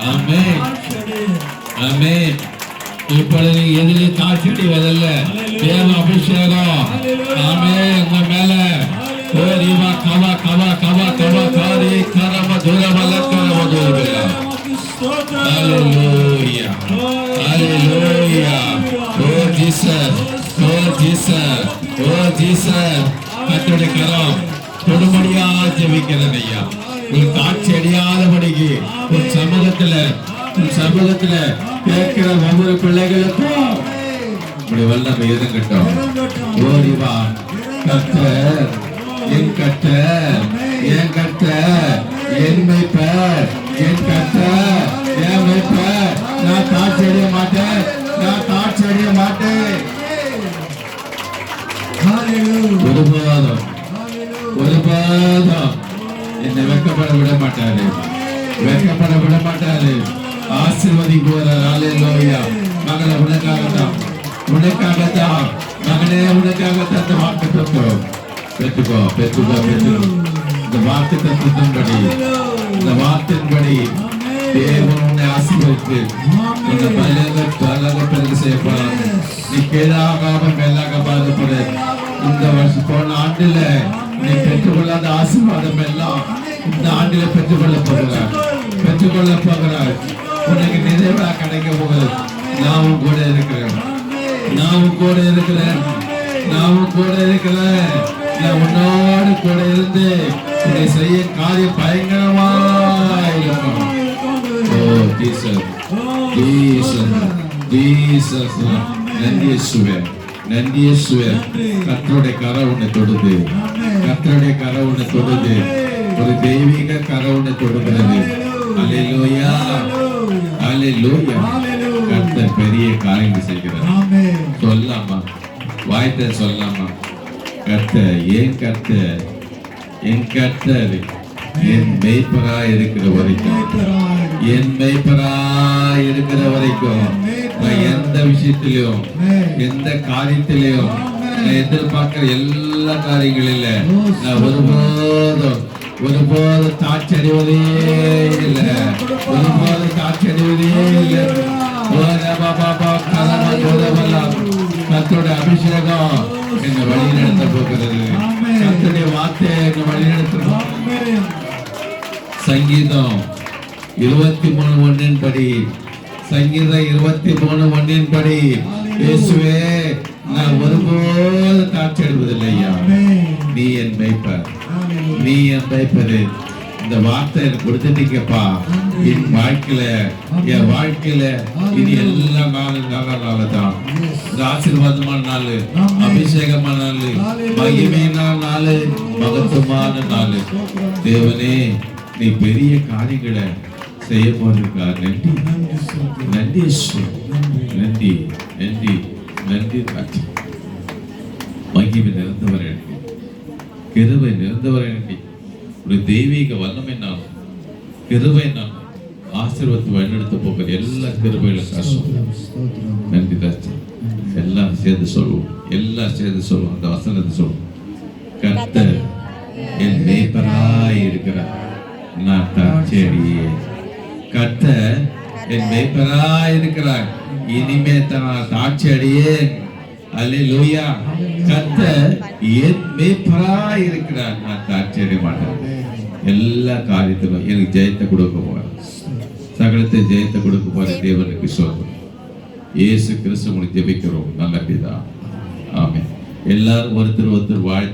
ஆமென் ஆமென். இப்பொழுது எதிலே காட்சி அடைவதல்ல, தேவ அபிஷேகம். ஆமென். உங்க மேல ஓரிவா கவா கவா கவா கவா காரி கரம துரமல கரம துரமல. Hallelujah. Hallelujah. Oh Jesus. Oh Jesus. Oh Jesus. கர்த்தருடைய கரம் தொடும்படியா ஜெபிக்கிறேன் ஐயா. ஒரு காட்சி அடையாதபடிக்கு உன் சமூகத்துல கேட்கிற ஒவ்வொரு பிள்ளைகளுக்கும் இப்படி வல்லமை இறங்கட்டும். ஓடிவா கர்த்தர், என் கர்த்தர், என் கர்த்தர், என் மேய்ப்பர், என் கர்த்தர், என் மேய்ப்பர். நான் காட்சி அடைய மாட்டேன், நான் காட்சி அடைய மாட்டேன். ஒருபோதும் என்னை வெட்கப்பட விட மாட்டாரு, வெட்கப்பட விட மாட்டாரு. ஆசீர்வதிக்குவார். ஹல்லேலூயா. மகளே உனக்காகத்தான், உனக்காகத்தான் மகனே, உனக்காகத்தான் இந்த வாக்கு தத்துவம். பெற்றுக்கோ பெற்றுக்கோ பெற்றுக்கோ. இந்த வாக்கு தத்துவத்தின்படி, இந்த வார்த்தையின்படி தேவன் உன்னை ஆசீர்வதித்து உன்னை பலக பிறகு செய்யப்படாது. நீ கீழாகாம மேலாக பாதப்பட. இந்த வருஷம் போன ஆண்டுல நீ பெற்றுக்கொள்ளாத ஆசீர்வாதம் எல்லாம் இந்த ஆண்டில பெற்றுக்கொள்ள போகிறார், பெற்றுக்கொள்ள போகிறார். உனக்கு நிறைவா கிடைக்க போகுது. நாமும் கூட இருக்கிறேன், நாமும் கூட இருக்கிறேன், நாமும் கூட இருக்கிறேன். நான் உன்னோடு கூட இருந்து இதை செய்ய காரியம் பயங்கரமா இருக்கும். ஓ ஜீசஸ், ஜீசஸ், ஜீசஸ். நன்றி இயேசுவே, நன்றி இயேசுவே. கர்த்தருடைய கரம் உன்னை தொடுது, கர்த்தருடைய கரம் உன்னை தொடுது. ஒரு தெய்வீக கரம் உன்னை தொடுகிறது. அல்லேலூயா, அல்லேலூயா. கர்த்தர் பெரிய காரியங்கள் செய்கிறார். சொல்லாமா, வாய்த்த சொல்லாமா? கர்த்தர், என் கர்த்தர், என் கர்த்தர் என் மேய்ப்பராய் இருக்கிற வரைக்கும், என் மேய்ப்பராய் இருக்கிற வரைக்கும் நான் எந்த விஷயத்திலையும், எந்த காரியத்திலையும் நான் எதிர்பார்க்கிற எல்லா காரியங்களில நான் ஒருபோதும் தாட்சி அடைவதே இல்லை, ஒருபோதும் தாட்சி அடைவதே இல்லை. கர்த்தருடைய அபிஷேகம் என்னை வழி நடத்த போகிறது. கர்த்தருடைய வார்த்தை என்னை வழி நடத்தணும். சங்கீதம் 23:1 படி, சங்கீதம் 23:1 படி, இயேசுவே நான் ஒருபோது தாட்சி அடைவதில்லை ஐயா. நீ என் மேய்ப்பர், நீ என் மேய்ப்பரு. இந்த வார்த்தை எனக்கு கொடுத்துட்டீங்கப்பா. என் வாழ்க்கையில இனி எல்லா நாளும் தான் இந்த ஆசீர்வாதமான நாள், அபிஷேகமான நாள், மகிமையான நாள், மகத்துவமான நாள். தேவனே, நீ பெரிய காரியங்களை செய்ய போறதுக்கா நன்றி, நன்றி, நன்றி, நன்றி, நன்றி. மகிமை நிறைந்தவர் எனக்கு, கிருபை நிறைந்தவர் எனக்கு. ஒரு தெய்வீக வல்லமை நான், கிருபை நான் ஆசீர்வாதத்தை வழிநடத்த போகிற எல்லா கிருபைகளும் நன்றி தாச்சி. எல்லாம் சேர்ந்து சொல்லுவோம், எல்லாம் சேர்ந்து சொல்லுவோம். அந்த வசனத்தை சொல்லுவோம். கர்த்தர் என் மேய்ப்பராய் இருக்கிறார், நான் தாட்சி அடையே. கர்த்தர் என் மேய்ப்பராய் இருக்கிறார், இனிமே நான் தாட்சி அடையேன். அல்லேலூயா. கர்த்தர் என் மேய்ப்பராய் இருக்கிறார், நான் தாட்சி அடைய மாட்டேன். எல்லா காரியத்திலும் எனக்கு ஜெயத்தை கொடுக்க போறேன், சகலத்தை ஜெயத்தை கொடுக்க போற தேவனுக்கு சோதனை. இயேசு கிறிஸ்து ஜெபிக்கிறோம் நல்ல பிதா. ஆமென். எல்லாரும் ஒருத்தர் வாழ்த்து